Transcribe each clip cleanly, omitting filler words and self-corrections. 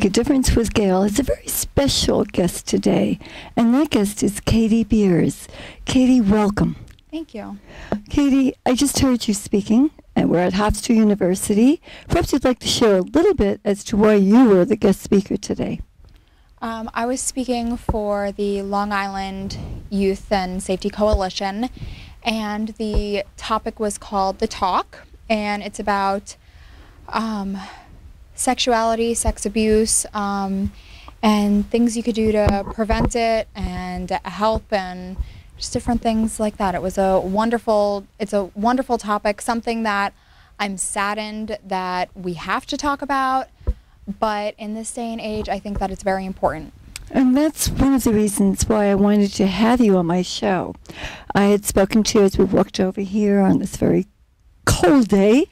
A Difference with Gail has a very special guest today, and that guest is Katie Beers. Katie, welcome. Thank you. Katie, I just heard you speaking, and we're at Hofstra University. Perhaps you'd like to share a little bit as to why you were the guest speaker today. I was speaking for the Long Island Youth and Safety Coalition, and the topic was called The Talk, and it's about sexuality, sex abuse, and things you could do to prevent it and help and just different things like that. It's a wonderful topic, something that I'm saddened that we have to talk about, but in this day and age, I think that it's very important. And that's one of the reasons why I wanted to have you on my show. I had spoken to you as we walked over here on this very cold day,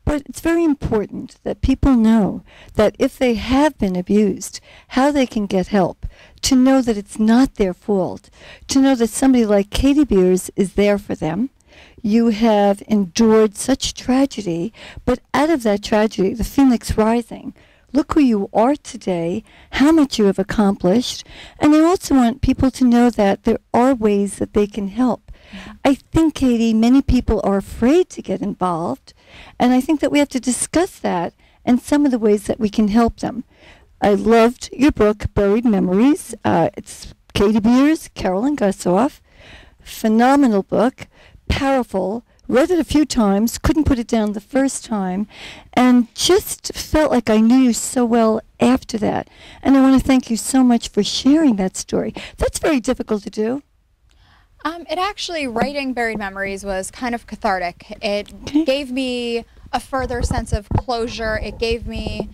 but it's very important that people know that if they have been abused, how they can get help, to know that it's not their fault, to know that somebody like Katie Beers is there for them. You have endured such tragedy, but out of that tragedy, the phoenix rising. Look who you are today, how much you have accomplished, and I also want people to know that there are ways that they can help. I think, Katie, many people are afraid to get involved, and I think that we have to discuss that and some of the ways that we can help them. I loved your book, Buried Memories. It's Katie Beers, Carolyn Gussoff. Phenomenal book, powerful. Read it a few times, couldn't put it down the first time, and just felt like I knew you so well after that. And I want to thank you so much for sharing that story. That's very difficult to do. It actually, writing Buried Memories was kind of cathartic. It gave me a further sense of closure. It gave me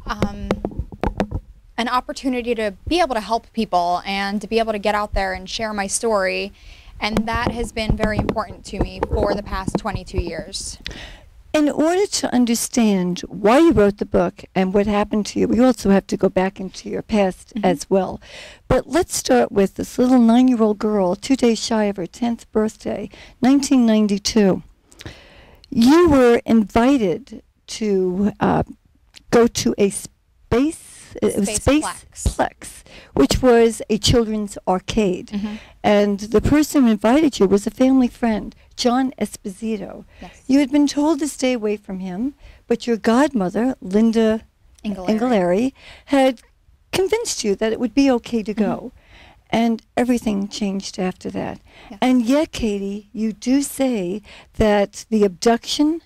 an opportunity to be able to help people and to be able to get out there and share my story. And that has been very important to me for the past 22 years. In order to understand why you wrote the book and what happened to you, we also have to go back into your past as well. But let's start with this little 9-year-old girl, 2 days shy of her 10th birthday, 1992. You were invited to go to a Spaceplex, which was a children's arcade. And the person who invited you was a family friend, John Esposito. Yes. You had been told to stay away from him, but your godmother, Linda Engelary, had convinced you that it would be okay to go. And everything changed after that. Yes. And yet, Katie, you do say that the abduction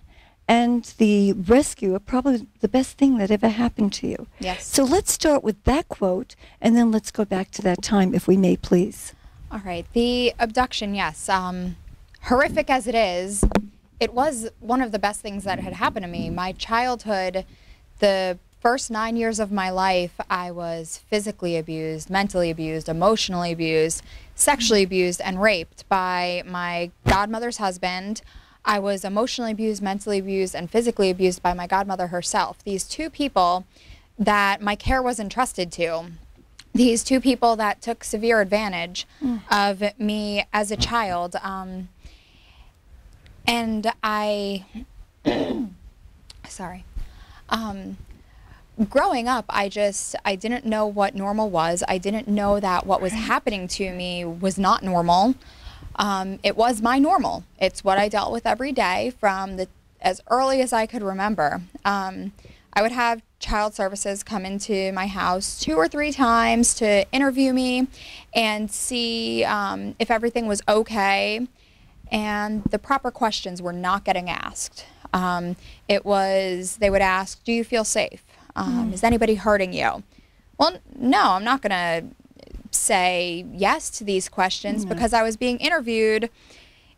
and the rescue are probably the best thing that ever happened to you. Yes. So let's start with that quote, and then let's go back to that time, if we may, please. All right. The abduction, yes. Horrific as it is, it was one of the best things that had happened to me. My childhood, the first 9 years of my life, I was physically abused, mentally abused, emotionally abused, sexually abused, and raped by my godmother's husband. I was emotionally abused, mentally abused, and physically abused by my godmother herself. These two people that my care was entrusted to. These two people that took severe advantage of me as a child. And I, sorry. Growing up, I didn't know what normal was. I didn't know that what was happening to me was not normal. It was my normal. It's what I dealt with every day from as early as I could remember. I would have child services come into my house 2 or 3 times to interview me and see if everything was okay. And the proper questions were not getting asked. They would ask, do you feel safe? Is anybody hurting you? Well, no, I'm not going to say yes to these questions because I was being interviewed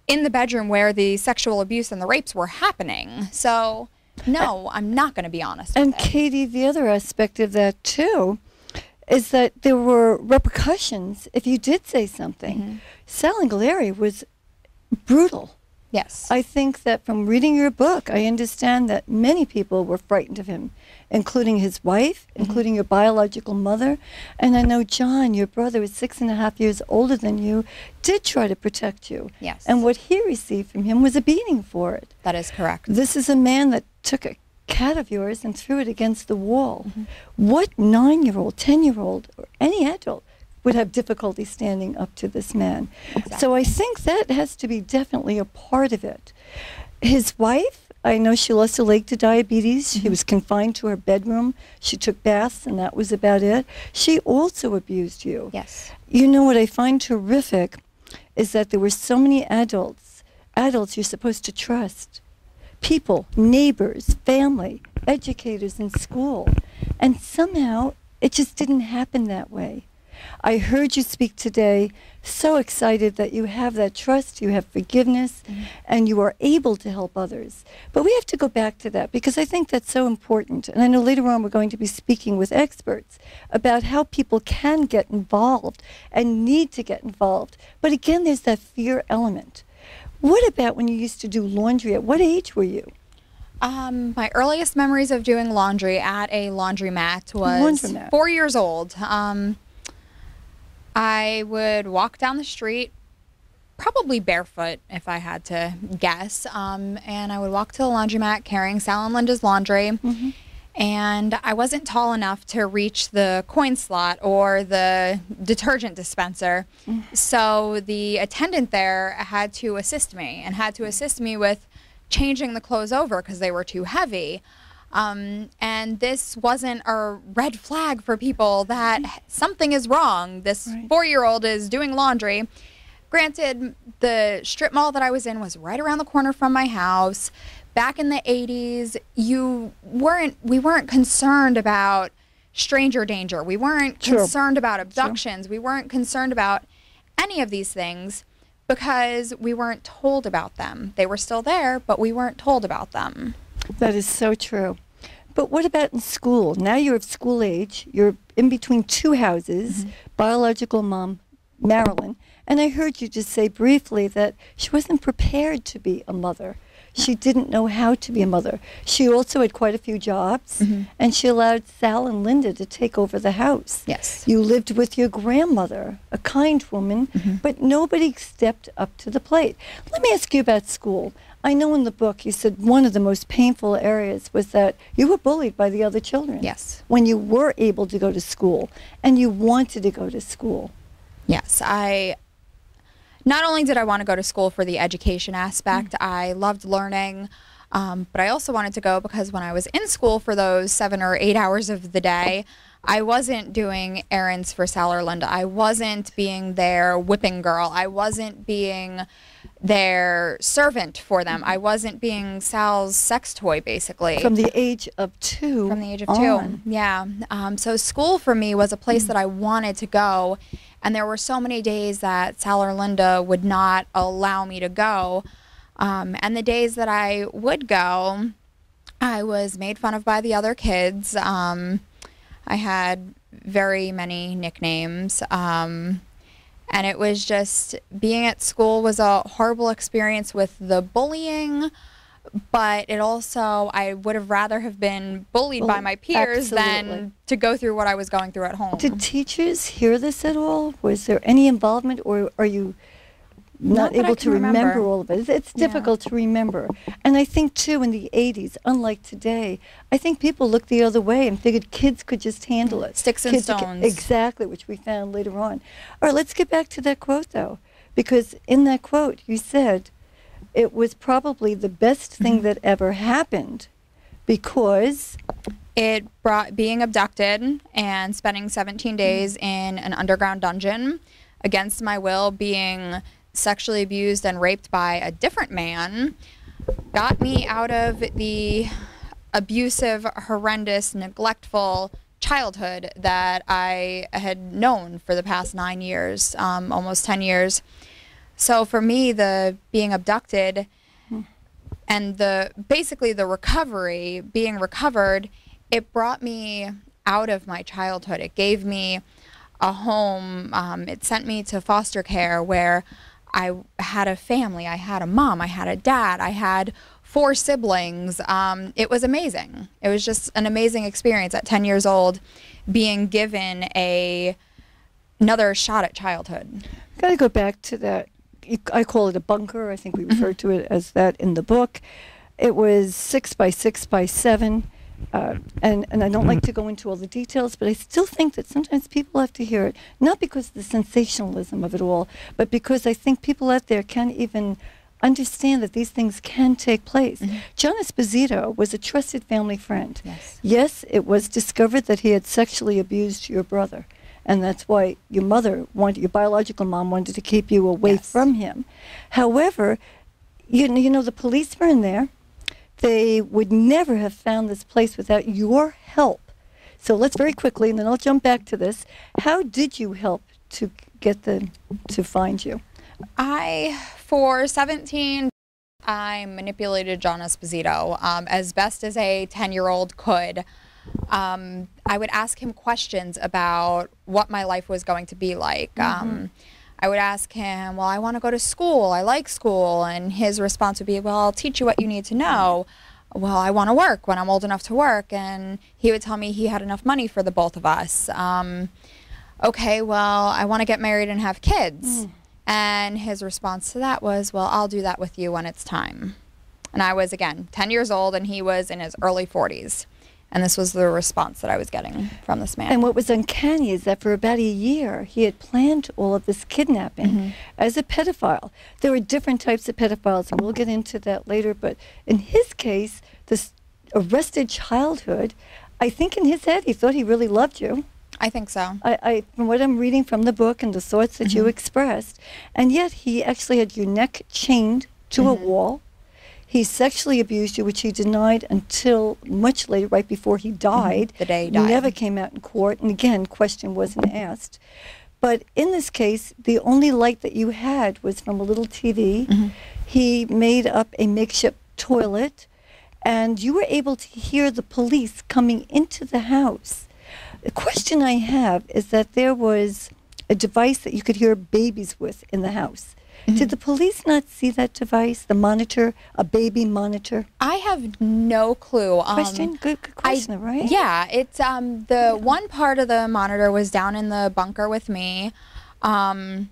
in the bedroom where the sexual abuse and the rapes were happening. So, no, I'm not going to be honest with it. Katie, the other aspect of that, too, is that there were repercussions if you did say something. Sal Engelary was brutal. Yes. I think that from reading your book, I understand that many people were frightened of him, including his wife, including your biological mother. And I know John, your brother, was 6.5 years older than you, did try to protect you. Yes. And what he received from him was a beating for it. That is correct. This is a man that took a cat of yours and threw it against the wall. What 9-year-old, 10-year-old, or any adult would have difficulty standing up to this man? Exactly. So I think that has to be definitely a part of it. His wife, I know she lost a leg to diabetes. She was confined to her bedroom. She took baths, and that was about it. She also abused you. Yes. You know what I find terrific is that there were so many adults you're supposed to trust. People, neighbors, family, educators in school. And somehow it just didn't happen that way. I heard you speak today, so excited that you have that trust, you have forgiveness, and you are able to help others. But we have to go back to that because I think that's so important. And I know later on we're going to be speaking with experts about how people can get involved and need to get involved. But again, there's that fear element. What about when you used to do laundry? At what age were you? My earliest memories of doing laundry at a laundromat was 4 years old. I would walk down the street, probably barefoot if I had to guess, and I would walk to the laundromat carrying Sal and Linda's laundry, and I wasn't tall enough to reach the coin slot or the detergent dispenser, so the attendant there had to assist me with changing the clothes over because they were too heavy. And this wasn't a red flag for people that something is wrong. This 4-year-old is doing laundry. Granted, the strip mall that I was in was right around the corner from my house. Back in the 80s, we weren't concerned about stranger danger. We weren't concerned about abductions. We weren't concerned about any of these things because we weren't told about them. They were still there, but we weren't told about them. That is so true. But what about in school? Now you're of school age. You're in between two houses, biological mom, Marilyn. And I heard you just say briefly that she wasn't prepared to be a mother. She didn't know how to be a mother. She also had quite a few jobs, and she allowed Sal and Linda to take over the house. Yes. You lived with your grandmother, a kind woman, but nobody stepped up to the plate. Let me ask you about school. I know in the book you said one of the most painful areas was that you were bullied by the other children. Yes. When you were able to go to school and you wanted to go to school. Yes, not only did I want to go to school for the education aspect, I loved learning, but I also wanted to go because when I was in school for those 7 or 8 hours of the day, I wasn't doing errands for Sal or Linda. I wasn't being their whipping girl. I wasn't being their servant for them. I wasn't being Sal's sex toy, basically. From the age of 2 From the age of on. 2, yeah. So school for me was a place that I wanted to go, and there were so many days that Sal or Linda would not allow me to go. And the days that I would go, I was made fun of by the other kids. I had very many nicknames. And it was just, being at school was a horrible experience with the bullying, but it also, I would have rather have been bullied by my peers than to go through what I was going through at home. Did teachers hear this at all? Was there any involvement, or are you not able to remember all of it? It's difficult to remember. And I think, too, in the 80s, unlike today, I think people looked the other way and figured kids could just handle it. Sticks and stones. Exactly, which we found later on. All right, let's get back to that quote, though, because in that quote, you said it was probably the best thing that ever happened because it brought being abducted and spending 17 days in an underground dungeon against my will, being sexually abused and raped by a different man, got me out of the abusive, horrendous, neglectful childhood that I had known for the past 9 years, almost 10 years. So for me, the being abducted and basically the recovery, being recovered, it brought me out of my childhood. It gave me a home. It sent me to foster care where I had a family. I had a mom. I had a dad. I had 4 siblings. It was amazing. It was just an amazing experience at 10 years old, being given another shot at childhood. Got to go back to that. I call it a bunker. I think we refer to it as that in the book. It was 6 by 6 by 7. And I don't like to go into all the details, but I still think that sometimes people have to hear it, not because of the sensationalism of it all, but because I think people out there can't even understand that these things can take place. John Esposito was a trusted family friend. Yes, it was discovered that he had sexually abused your brother, and that's why your biological mom wanted to keep you away from him. However, you know, the police were in there. They would never have found this place without your help. So let's very quickly, and then I'll jump back to this. How did you help to get to find you? For 17, I manipulated John Esposito as best as a 10-year-old could. I would ask him questions about what my life was going to be like. I would ask him, well, I want to go to school. I like school. And his response would be, well, I'll teach you what you need to know. Well, I want to work when I'm old enough to work. And he would tell me he had enough money for the both of us. Okay, well, I want to get married and have kids. And his response to that was, well, I'll do that with you when it's time. And I was, again, 10 years old, and he was in his early 40s. And this was the response that I was getting from this man. And what was uncanny is that for about a year, he had planned all of this kidnapping as a pedophile. There were different types of pedophiles, and we'll get into that later. But in his case, this arrested childhood, I think in his head, he thought he really loved you. I think so. From what I'm reading from the book and the thoughts that you expressed, and yet he actually had your neck chained to a wall. He sexually abused you, which he denied until much later, right before he died. The day he died. Never came out in court, and again, question wasn't asked. But in this case, the only light that you had was from a little TV. He made up a makeshift toilet, and you were able to hear the police coming into the house. The question I have is that there was a device that you could hear babies with in the house. Did the police not see that device, the monitor, a baby monitor? I have no clue. Good question, right? Yeah, it's the one part of the monitor was down in the bunker with me. I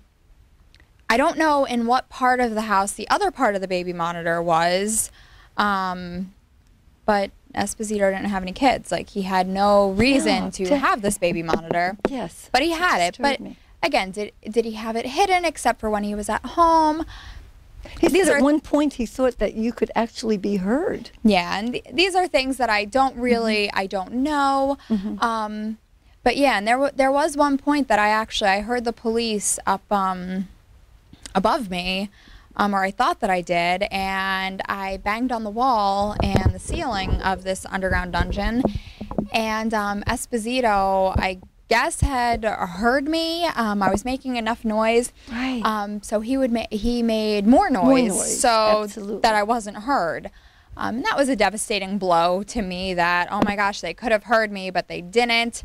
don't know in what part of the house the other part of the baby monitor was, but Esposito didn't have any kids. Like, he had no reason to have this baby monitor. Yes. But he had it. But again, did he have it hidden except for when he was at home? He said at one point he thought that you could actually be heard. Yeah, and these are things that I don't really, I don't know. But yeah, and there was one point that I heard the police up above me, or I thought that I did, and I banged on the wall and the ceiling of this underground dungeon, and Esposito, I guess, had heard me. I was making enough noise, so he made more noise, so that I wasn't heard. And that was a devastating blow to me, that, oh my gosh, they could have heard me, but they didn't.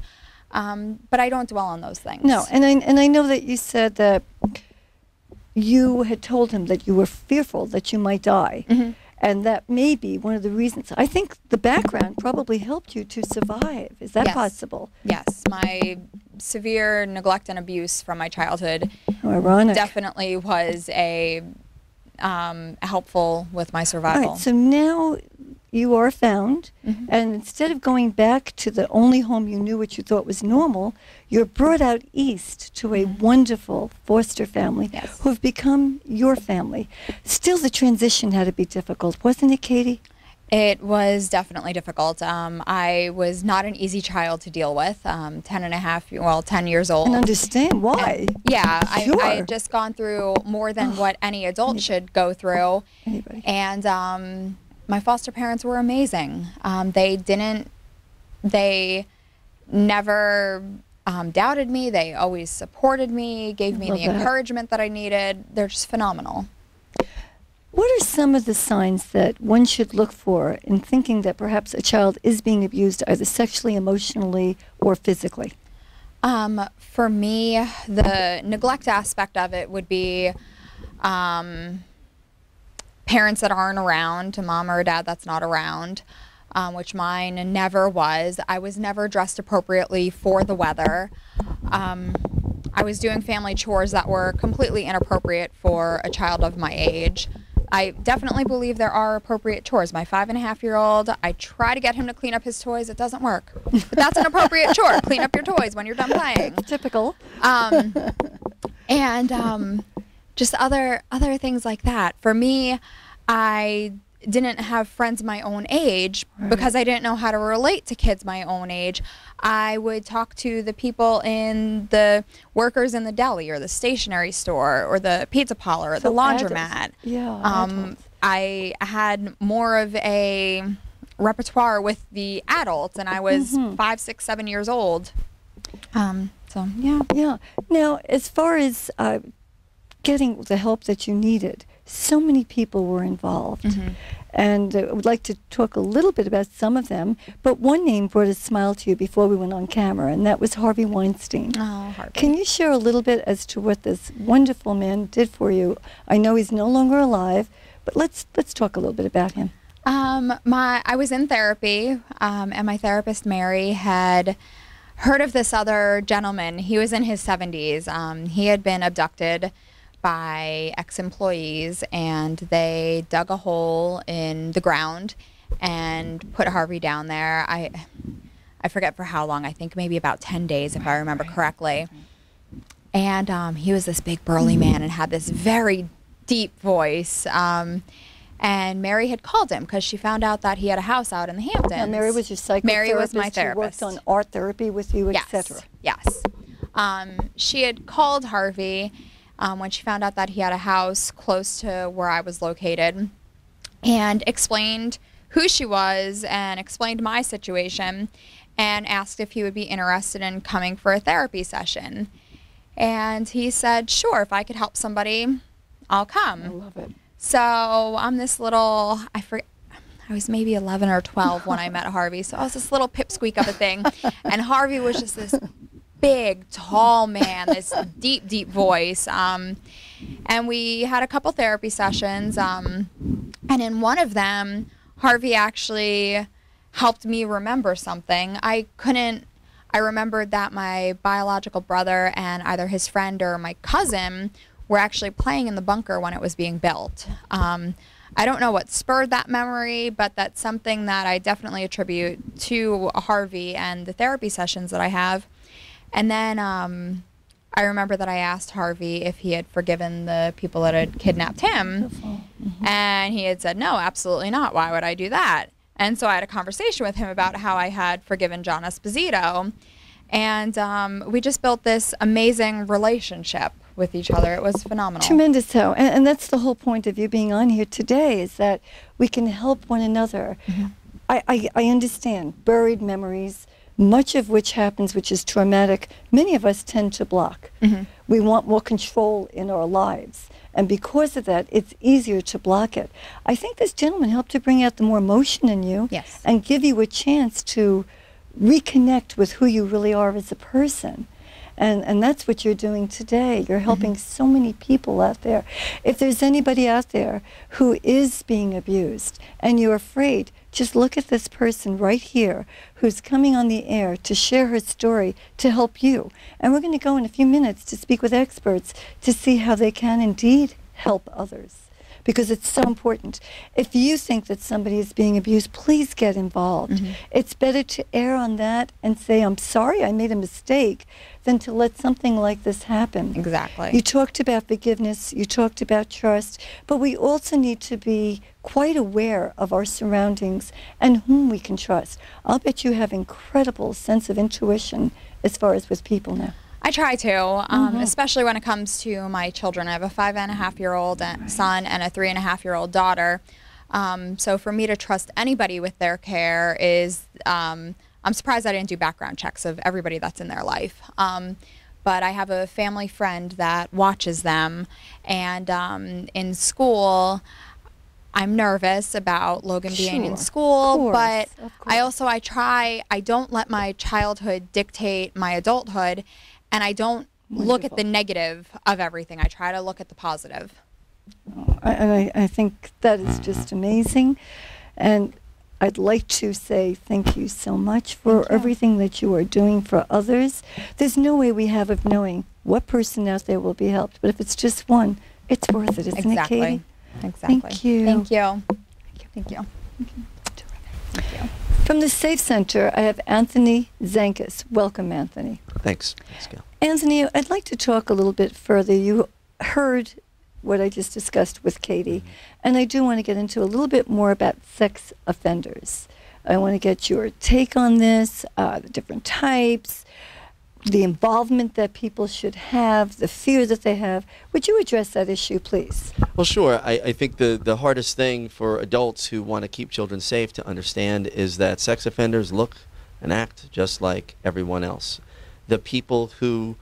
But I don't dwell on those things. No, and I know that you said that you had told him that you were fearful that you might die. And that may be one of the reasons. I think the background probably helped you to survive. Is that possible? Yes. My severe neglect and abuse from my childhood definitely was helpful with my survival. All right, so now you are found, and instead of going back to the only home you knew, which you thought was normal, you're brought out east to a wonderful foster family who have become your family. Still, the transition had to be difficult, wasn't it, Katie? It was definitely difficult. I was not an easy child to deal with, 10 years old. And understand why. I had just gone through more than what any adult should go through. And my foster parents were amazing. They never doubted me. They always supported me, gave me the encouragement that I needed. They're just phenomenal. What are some of the signs that one should look for in thinking that perhaps a child is being abused either sexually, emotionally, or physically? For me, the neglect aspect of it would be parents that aren't around, a mom or a dad that's not around, which mine never was. I was never dressed appropriately for the weather. I was doing family chores that were completely inappropriate for a child of my age. I definitely believe there are appropriate chores. My 5.5-year-old, I try to get him to clean up his toys. It doesn't work. But that's an appropriate chore. Clean up your toys when you're done playing. Typical. And just other things like that. For me, I didn't have friends my own age because I didn't know how to relate to kids my own age. I would talk to the people in the workers in the deli or the stationery store or the pizza parlor or the laundromat. I had more of a repertoire with the adults, and I was 5, 6, 7 years old. So yeah. Now, as far as getting the help that you needed, so many people were involved. And I would like to talk a little bit about some of them, but one name brought a smile to you before we went on camera, and that was Harvey Weinstein. Oh, Harvey. Can you share a little bit as to what this wonderful man did for you? I know he's no longer alive, but let's talk a little bit about him. I was in therapy, and my therapist, Mary, had heard of this other gentleman. He was in his 70s. He had been abducted by ex-employees, and they dug a hole in the ground and put Harvey down there. I forget for how long. I think maybe about 10 days, if I remember correctly. And he was this big burly man and had this very deep voice. And Mary had called him because she found out that he had a house out in the Hamptons. Now, Mary was your psychotherapist. Mary was my therapist. She worked on art therapy with you, etc. Yes. She had called Harvey when she found out that he had a house close to where I was located, and explained who she was and explained my situation and asked if he would be interested in coming for a therapy session. And he said, sure, if I could help somebody, I'll come. I love it. So I'm this little, I was maybe 11 or 12 when I met Harvey, so I was this little pipsqueak of a thing, and Harvey was just this big, tall man, this deep, deep voice. And we had a couple therapy sessions. And in one of them, Harvey actually helped me remember something. I remembered that my biological brother and either his friend or my cousin were actually playing in the bunker when it was being built. I don't know what spurred that memory, but that's something that I definitely attribute to Harvey and the therapy sessions that I have. And then I remember that I asked Harvey if he had forgiven the people that had kidnapped him. And he had said, no, absolutely not. Why would I do that? And so I had a conversation with him about how I had forgiven John Esposito. And we just built this amazing relationship with each other. It was phenomenal. Tremendous. So, and that's the whole point of you being on here today, is that we can help one another. I understand buried memories, much of which happens, which is traumatic, many of us tend to block. We want more control in our lives. And because of that, it's easier to block it. I think this gentleman helped to bring out the more emotion in you and give you a chance to reconnect with who you really are as a person. And that's what you're doing today. You're helping so many people out there. If there's anybody out there who is being abused and you're afraid, just look at this person right here who's coming on the air to share her story to help you. And we're going to go in a few minutes to speak with experts to see how they can indeed help others, because it's so important. If you think that somebody is being abused, please get involved. It's better to err on that and say, I'm sorry, I made a mistake, than to let something like this happen. Exactly. You talked about forgiveness, you talked about trust, but we also need to be quite aware of our surroundings and whom we can trust. I'll bet you have incredible sense of intuition as far as with people now. I try to, especially when it comes to my children. I have a 5.5-year-old son and a 3.5-year-old daughter. So for me to trust anybody with their care is, I'm surprised I didn't do background checks of everybody that's in their life. But I have a family friend that watches them, and in school, I'm nervous about Logan being in school, but I don't let my childhood dictate my adulthood, and I don't look at the negative of everything. I try to look at the positive. And I think that is just amazing. And I'd like to say thank you so much for everything that you are doing for others. There's no way we have of knowing what person out there will be helped, but if it's just one, it's worth it, isn't it, Katie? Exactly. Thank you. Thank you. Thank you. Thank you. From the Safe Center, I have Anthony Zankis. Welcome, Anthony. Thanks. Thanks, Gail. Anthony, I'd like to talk a little bit further. You heard what I just discussed with Katie, and I do want to get into a little bit more about sex offenders. I want to get your take on this, the different types, the involvement that people should have, the fear that they have. Would you address that issue, please? Well, sure. I think the hardest thing for adults who want to keep children safe to understand is that sex offenders look and act just like everyone else. The people who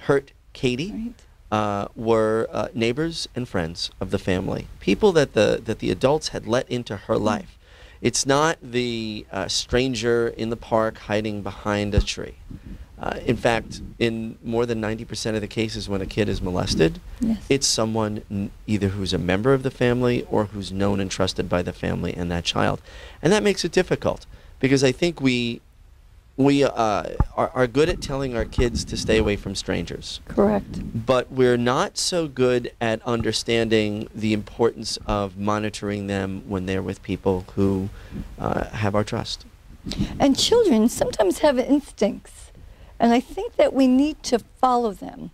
hurt Katie were neighbors and friends of the family, people that the adults had let into her life. It's not the stranger in the park hiding behind a tree. In fact, in more than 90% of the cases when a kid is molested, it's someone either who's a member of the family or who's known and trusted by the family and that child. And that makes it difficult because I think we are good at telling our kids to stay away from strangers. Correct. But we're not so good at understanding the importance of monitoring them when they're with people who have our trust. And children sometimes have instincts. And I think that we need to follow them.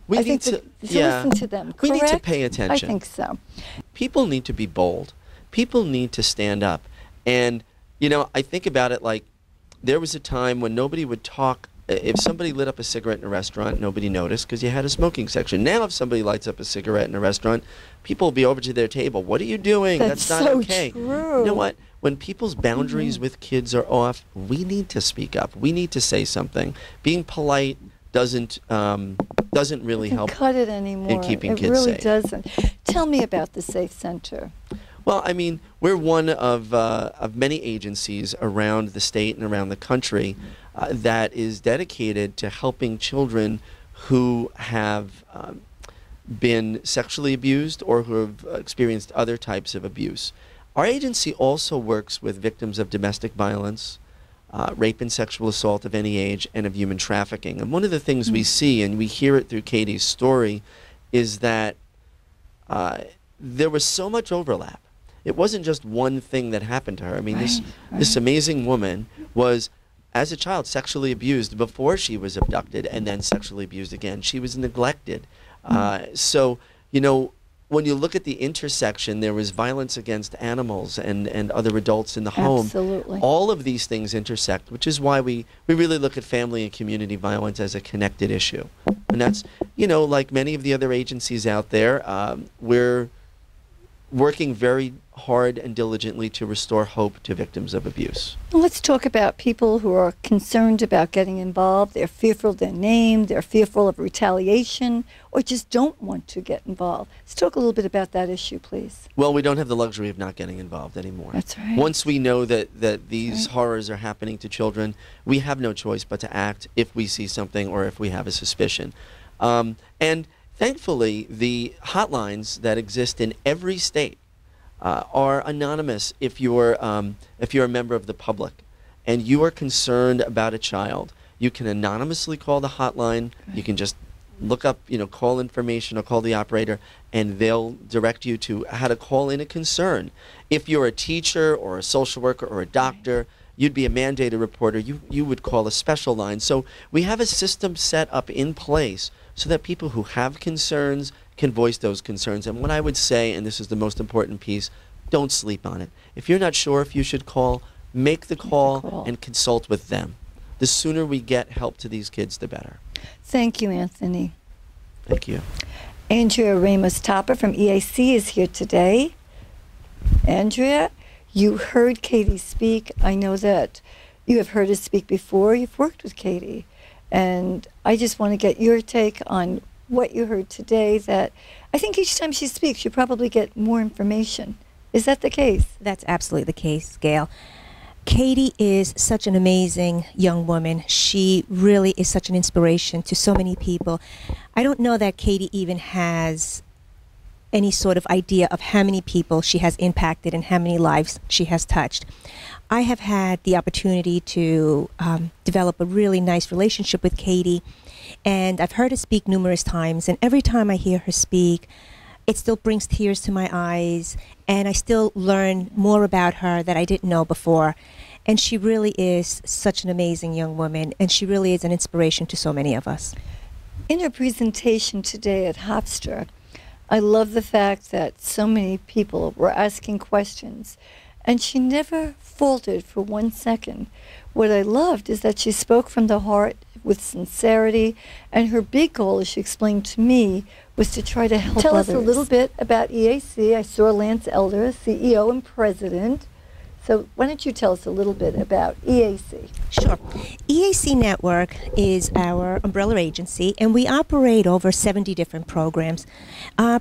We need to listen to them, correct? We need to pay attention. I think so. People need to be bold. People need to stand up. And, you know, I think about it like there was a time when nobody would talk. If somebody lit up a cigarette in a restaurant, nobody noticed because you had a smoking section. Now if somebody lights up a cigarette in a restaurant, people will be over to their table. What are you doing? That's not so okay. True. You know what? When people's boundaries with kids are off, we need to speak up. We need to say something. Being polite doesn't really help cut it anymore. In keeping kids safe. It really safe. Doesn't. Tell me about the Safe Center. Well, I mean, we're one of many agencies around the state and around the country that is dedicated to helping children who have been sexually abused or who have experienced other types of abuse. Our agency also works with victims of domestic violence, rape and sexual assault of any age, and of human trafficking. And one of the things we see, and we hear it through Katie's story, is that there was so much overlap. It wasn't just one thing that happened to her. I mean, this amazing woman was, as a child, sexually abused before she was abducted and then sexually abused again. She was neglected. So, you know, when you look at the intersection, there was violence against animals and other adults in the home. Absolutely. All of these things intersect, which is why we really look at family and community violence as a connected issue. And that's, you know, like many of the other agencies out there, we're working very hard and diligently to restore hope to victims of abuse. Well, let's talk about people who are concerned about getting involved. They're fearful of their name, they're fearful of retaliation, or just don't want to get involved. Let's talk a little bit about that issue, please. Well, we don't have the luxury of not getting involved anymore. That's right. Once we know that these horrors are happening to children, we have no choice but to act if we see something or if we have a suspicion. And thankfully, the hotlines that exist in every state are anonymous if you're a member of the public and you are concerned about a child. You can anonymously call the hotline. You can just look up, you know, call information or call the operator, and they'll direct you to how to call in a concern. If you're a teacher or a social worker or a doctor, you'd be a mandated reporter. You would call a special line. So we have a system set up in place so that people who have concerns can voice those concerns. And what I would say, and this is the most important piece, don't sleep on it. If you're not sure if you should call, make the call and consult with them. The sooner we get help to these kids, the better. Thank you, Anthony. Thank you. Andrea Ramos-Topper from EAC is here today. Andrea, you heard Katie speak. I know that you have heard her speak before. You've worked with Katie. And I just want to get your take on what you heard today, that I think each time she speaks, you probably get more information. Is that the case? That's absolutely the case, Gail. Katie is such an amazing young woman. She really is such an inspiration to so many people. I don't know that Katie even has any sort of idea of how many people she has impacted and how many lives she has touched. I have had the opportunity to develop a really nice relationship with Katie, and I've heard her speak numerous times, and every time I hear her speak, it still brings tears to my eyes, and I still learn more about her that I didn't know before. And she really is such an amazing young woman, and she really is an inspiration to so many of us. In her presentation today at Hofstra, I love the fact that so many people were asking questions, and she never faltered for 1 second. What I loved is that she spoke from the heart with sincerity, and her big goal, as she explained to me, was to try to help others. Tell us a little bit about EAC. I saw Lance Elder, CEO and president. So why don't you tell us a little bit about EAC? Sure. EAC Network is our umbrella agency, and we operate over 70 different programs.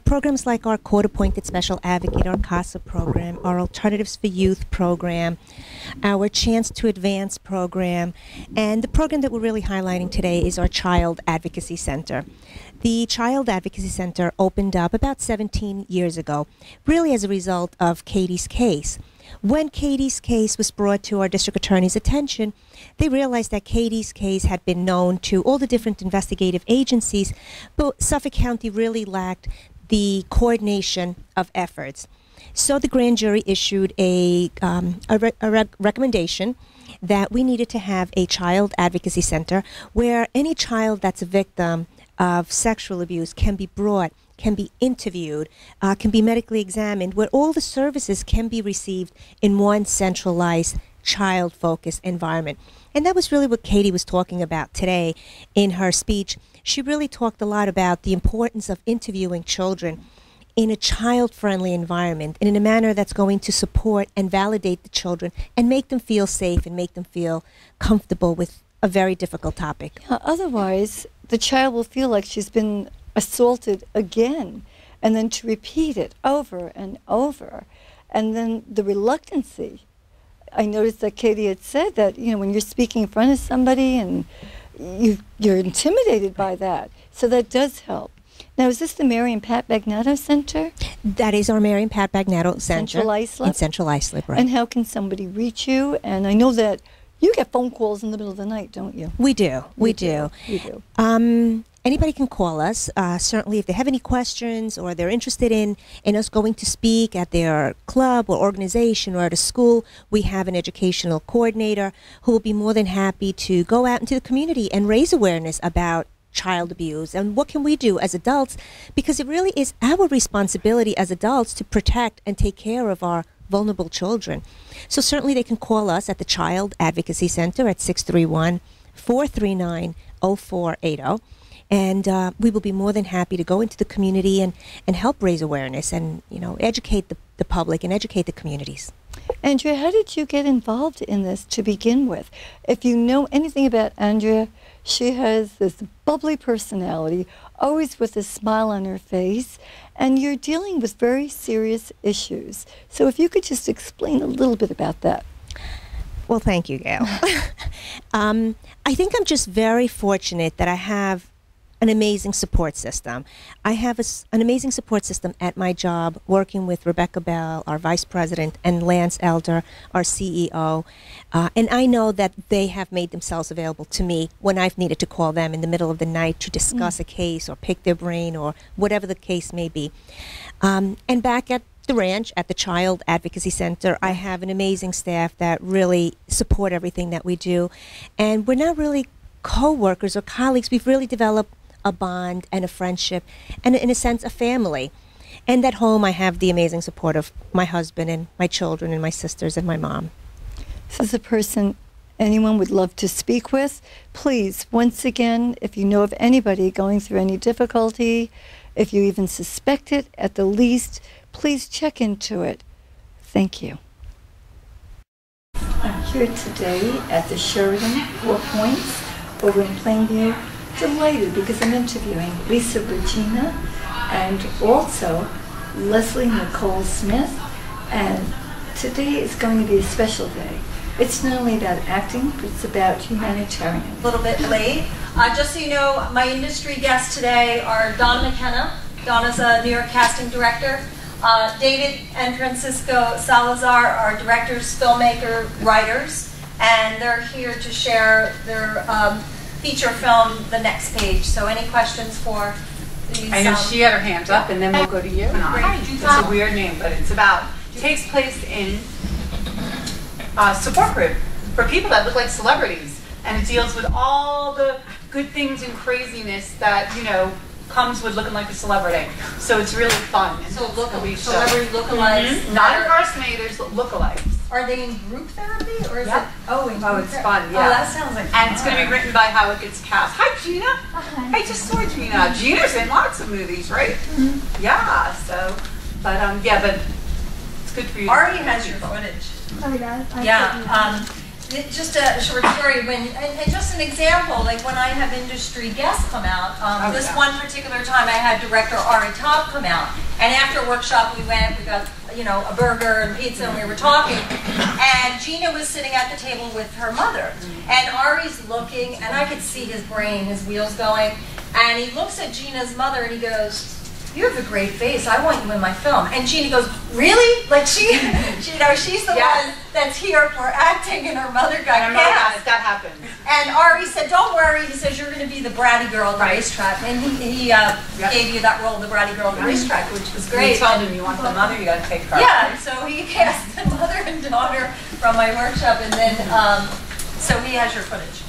Programs like our Court-Appointed Special Advocate, our CASA program, our Alternatives for Youth program, our Chance to Advance program, and the program that we're really highlighting today is our Child Advocacy Center. The Child Advocacy Center opened up about 17 years ago, really as a result of Katie's case. When Katie's case was brought to our district attorney's attention, they realized that Katie's case had been known to all the different investigative agencies, but Suffolk County really lacked the coordination of efforts. So the grand jury issued a recommendation that we needed to have a child advocacy center where any child that's a victim of sexual abuse can be brought, can be interviewed, can be medically examined, where all the services can be received in one centralized, child-focused environment. And that was really what Katie was talking about today in her speech. She really talked a lot about the importance of interviewing children in a child-friendly environment and in a manner that's going to support and validate the children and make them feel safe and make them feel comfortable with a very difficult topic. Otherwise, the child will feel like she's been assaulted again, and then to repeat it over and over. And then the reluctancy. I noticed that Katie had said that, you know, when you're speaking in front of somebody and you're intimidated by that. So that does help. Now, is this the Mary and Pat Bagnatto Center? That is our Mary and Pat Bagnatto Center. Central Islip? In Central Islip, right. And how can somebody reach you? And I know that you get phone calls in the middle of the night, don't you? We do. We do. You do. Anybody can call us. Certainly, if they have any questions or they're interested in us going to speak at their club or organization or at a school, we have an educational coordinator who will be more than happy to go out into the community and raise awareness about child abuse and what can we do as adults, because it really is our responsibility as adults to protect and take care of our vulnerable children. So certainly they can call us at the Child Advocacy Center at 631-439-0480. And we will be more than happy to go into the community and help raise awareness and, you know, educate the public and educate the communities. Andrea, how did you get involved in this to begin with? If you know anything about Andrea, she has this bubbly personality, always with a smile on her face, and you're dealing with very serious issues. So if you could just explain a little bit about that. Well, thank you, Gail. I think I'm just very fortunate that I have an amazing support system. I have an amazing support system at my job, working with Rebecca Bell, our vice president, and Lance Elder, our CEO. And I know that they have made themselves available to me when I've needed to call them in the middle of the night to discuss a case or pick their brain or whatever the case may be. And back at the ranch, at the Child Advocacy Center, I have an amazing staff that really support everything that we do. And we're not really co-workers or colleagues. We've really developed a bond and a friendship and, in a sense, a family. And at home, I have the amazing support of my husband and my children and my sisters and my mom. This is a person anyone would love to speak with. Please, once again, if you know of anybody going through any difficulty, if you even suspect it at the least, please check into it. Thank you. I'm here today at the Sheridan 4 Points over in Plainview. Delighted because I'm interviewing Lisa Regina and also Leslie Nicole Smith, and today is going to be a special day. It's not only about acting, but it's about humanitarian. A little bit late. Just so you know, my industry guests today are Donna McKenna. Donna's a New York casting director. David and Francisco Salazar are directors, filmmaker, writers, and they're here to share their feature film, The Next Page. So any questions for I know she had her hands up, and then we'll go to you. It's a weird name, but it's about, takes place in a support group for people that look like celebrities. And it deals with all the good things and craziness that, you know, comes with looking like a celebrity. So it's really fun. So celebrity lookalikes. Not impersonators, lookalikes. Are they in group therapy or is Yep. it? Oh, in group it's fun, yeah. Oh, that sounds like fun. And it's going to be written by how it gets cast. Hi, Gina. Hi. I just saw Gina. Gina's in lots of movies, right? Yeah, so, but yeah, but it's good for you. Ari has your footage. Oh, yeah. Yeah. Just a short story, and just an example, like when I have industry guests come out, this one particular time I had director Ari Top come out, and after a workshop we got, you know, a burger and pizza and we were talking, and Gina was sitting at the table with her mother, and Ari's looking, and I could see his brain, his wheels going, and he looks at Gina's mother and he goes, "You have a great face. I want you in my film." And Gina goes, "Really?" Like she you know, she's the one that's here for acting, and her mother got cast. That happens. And Ari said, "Don't worry." He says, "You're going to be the bratty girl at the racetrack." And he gave you that role, the bratty girl at the racetrack, which was great. You told him you want the mother, you got to take her. Yeah. So he cast the mother and daughter from my workshop, and then so he has your footage.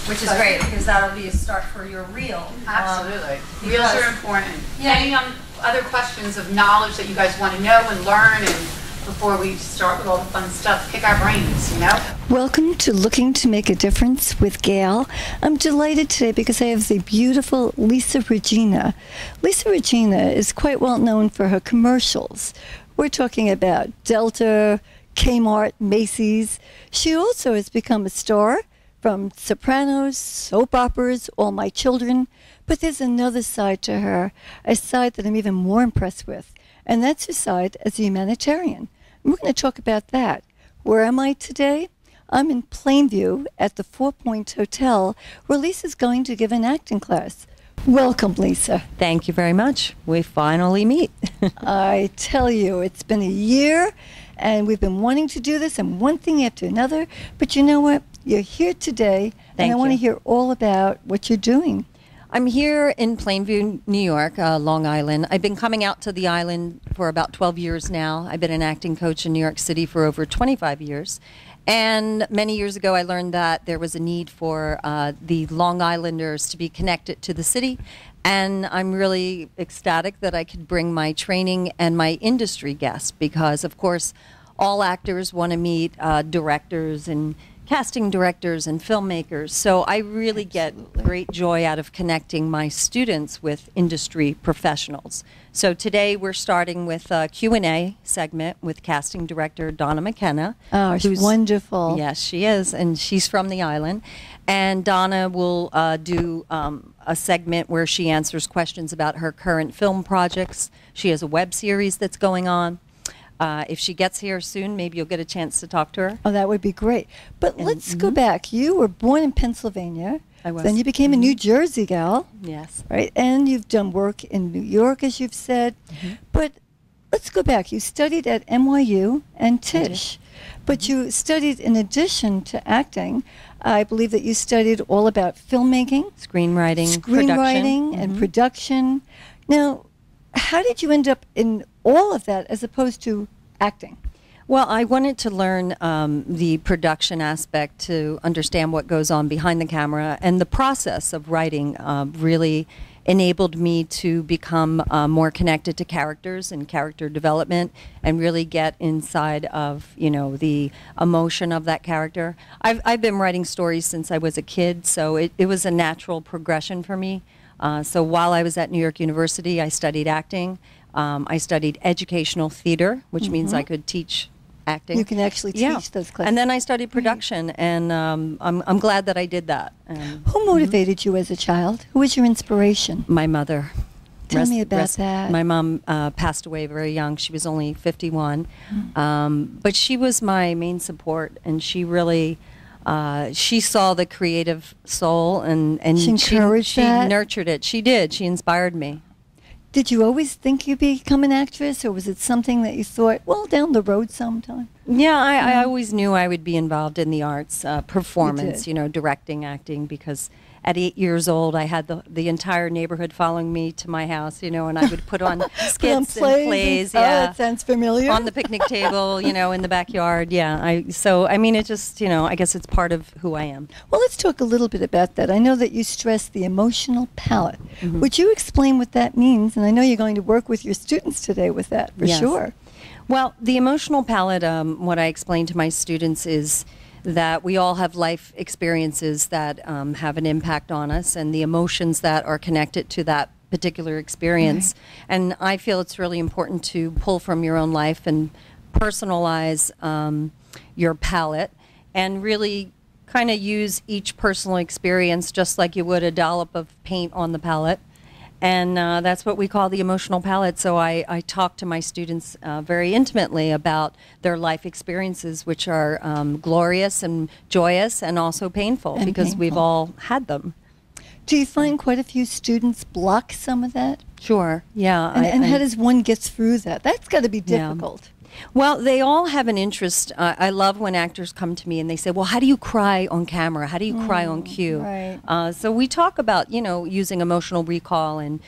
Which is great, because that'll be a start for your reel. Absolutely. Reels are important. Any other questions of knowledge that you guys want to know and learn, and before we start with all the fun stuff, pick our brains, you know? Welcome to Looking to Make a Difference with Gail. I'm delighted today because I have the beautiful Lisa Regina. Lisa Regina is quite well known for her commercials. We're talking about Delta, Kmart, Macy's. She also has become a star from Sopranos, soap operas, All My Children. But there's another side to her, a side that I'm even more impressed with, and that's her side as a humanitarian. And we're going to talk about that. Where am I today? I'm in Plainview at the 4 Point Hotel, where Lisa's going to give an acting class. Welcome, Lisa. Thank you very much. We finally meet. I tell you, it's been a year, and we've been wanting to do this, and one thing after another. But you know what? You're here today, and I want to hear all about what you're doing. I'm here in Plainview, New York, Long Island. I've been coming out to the island for about 12 years now. I've been an acting coach in New York City for over 25 years. And many years ago, I learned that there was a need for the Long Islanders to be connected to the city. And I'm really ecstatic that I could bring my training and my industry guests, because, of course, all actors want to meet directors and casting directors and filmmakers. So I really get great joy out of connecting my students with industry professionals. So today we're starting with a Q&A segment with casting director Donna McKenna. Oh, she's wonderful. Yes, she is, and she's from the island. And Donna will do a segment where she answers questions about her current film projects. She has a web series that's going on. If she gets here soon, maybe you'll get a chance to talk to her. Oh, that would be great. But let's go back. You were born in Pennsylvania. I was. Then you became a New Jersey gal. Yes. Right? And you've done work in New York, as you've said. But let's go back. You studied at NYU and Tisch. But you studied, in addition to acting, I believe that you studied all about filmmaking, Screenwriting, production. And production. Now, how did you end up in all of that as opposed to acting? Well, I wanted to learn the production aspect to understand what goes on behind the camera, and the process of writing really enabled me to become more connected to characters and character development, and really get inside of, you know, the emotion of that character. I've been writing stories since I was a kid, so it was a natural progression for me. So while I was at New York University, I studied acting. I studied educational theater, which means I could teach acting. You can actually teach those classes. And then I studied production, and I'm glad that I did that. Who motivated you as a child? Who was your inspiration? My mother. Tell me about that. My mom passed away very young. She was only 51. But she was my main support, and she really... she saw the creative soul, and she encouraged that? She nurtured it. She did. She inspired me. Did you always think you'd become an actress, or was it something that you thought, well, down the road sometime? Yeah, I always knew I would be involved in the arts, performance, you know, directing, acting, because at 8 years old, I had the entire neighborhood following me to my house, you know, and I would put on skits and plays. Oh, that sounds familiar. On the picnic table, you know, in the backyard. Yeah. So, I mean, it just, you know, I guess it's part of who I am. Well, let's talk a little bit about that. I know that you stress the emotional palate. Would you explain what that means? And I know you're going to work with your students today with that, for sure. Well, the emotional palate, what I explain to my students is that we all have life experiences that have an impact on us, and the emotions that are connected to that particular experience. Right. And I feel it's really important to pull from your own life and personalize your palate, and really kind of use each personal experience just like you would a dollop of paint on the palette. And that's what we call the emotional palette. So I talk to my students very intimately about their life experiences, which are glorious and joyous and also painful, because we've all had them. Do you find quite a few students block some of that? Sure, yeah. And how does one get through that? That's got to be difficult. Well, they all have an interest. I love when actors come to me and they say, well, how do you cry on camera? How do you cry on cue? Right. So we talk about, you know, using emotional recall and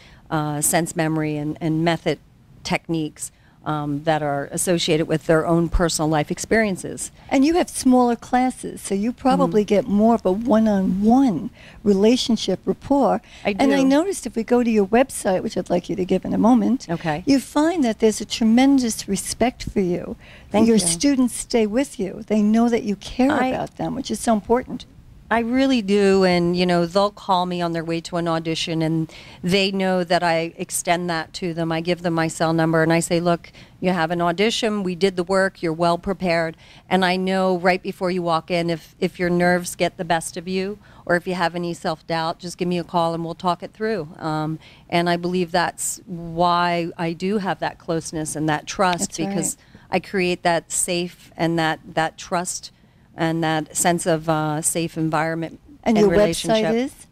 sense memory and method techniques that are associated with their own personal life experiences. And you have smaller classes, so you probably get more of a one-on-one relationship rapport. I do. And I noticed if we go to your website, which I'd like you to give in a moment, okay, you find that there's a tremendous respect for you. Thank your you. students stay with you. They know that you care about them, which is so important. I really do, and you know, they'll call me on their way to an audition, and they know that I extend that to them. I give them my cell number, and I say, look, you have an audition, we did the work, you're well prepared, and I know right before you walk in, if your nerves get the best of you, or if you have any self-doubt, just give me a call and we'll talk it through. And I believe that's why I do have that closeness and that trust, because I create that safe and that trust and that sense of safe environment and your website is?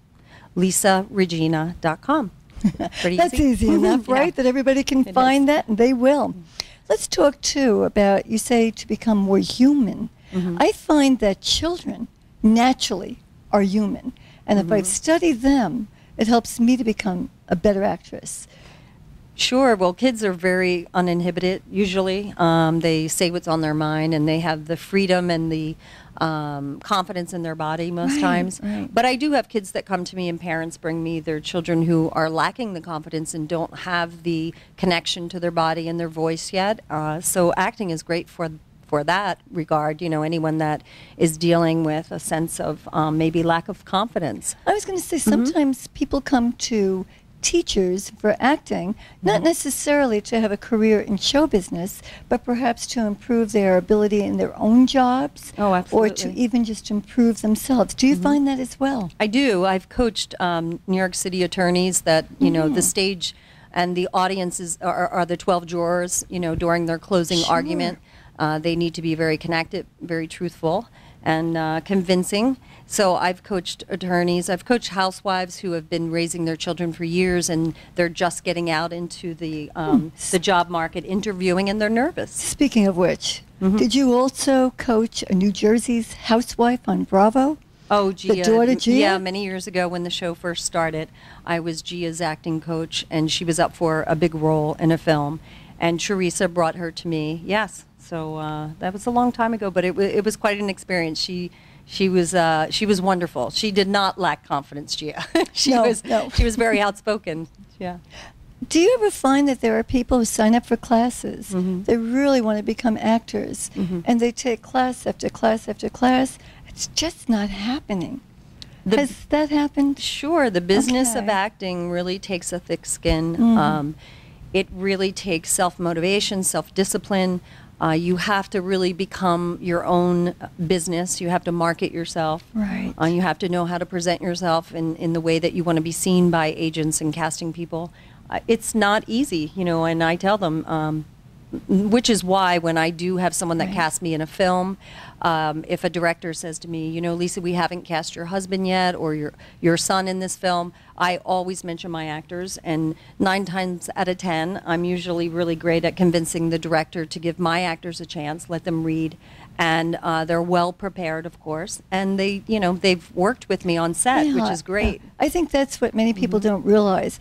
LisaRegina.com. That's easy enough, right? That everybody can find that, and they will. Let's talk, too, about, you say, to become more human. I find that children naturally are human, and if I've studied them, it helps me to become a better actress. Sure. Well, kids are very uninhibited, usually. They say what's on their mind, and they have the freedom and the confidence in their body most times. Right. But I do have kids that come to me, and parents bring me their children who are lacking the confidence and don't have the connection to their body and their voice yet. So acting is great for that regard, you know, anyone that is dealing with a sense of maybe lack of confidence. I was going to say, sometimes people come to teachers for acting, not necessarily to have a career in show business, but perhaps to improve their ability in their own jobs, or to even just improve themselves. Do you find that as well? I do. I've coached New York City attorneys that, you know, the stage and the audiences are the 12 jurors, you know, during their closing argument. They need to be very connected, very truthful, and convincing. So I've coached attorneys. I've coached housewives who have been raising their children for years, and they're just getting out into the job market, interviewing, and they're nervous. Speaking of which, did you also coach a New Jersey's housewife on Bravo? Oh, Gia. The daughter, Gia? Yeah, many years ago when the show first started, I was Gia's acting coach, and she was up for a big role in a film. And Teresa brought her to me, yes. So that was a long time ago, but it was quite an experience. She was wonderful. She did not lack confidence, Gia. She was very outspoken. Yeah. Do you ever find that there are people who sign up for classes? They really want to become actors, and they take class after class after class. It's just not happening. Has that happened? Sure. The business of acting really takes a thick skin. It really takes self-motivation, self-discipline. You have to really become your own business. You have to market yourself. Right. You have to know how to present yourself in the way that you want to be seen by agents and casting people. It's not easy, you know, and I tell them, which is why when I do have someone that casts me in a film, if a director says to me, you know, Lisa, we haven't cast your husband yet or your son in this film, I always mention my actors, and 9 times out of 10, I'm usually really great at convincing the director to give my actors a chance, let them read, and they're well prepared, of course, and they, you know, they've worked with me on set, which is great. I think that's what many people don't realize.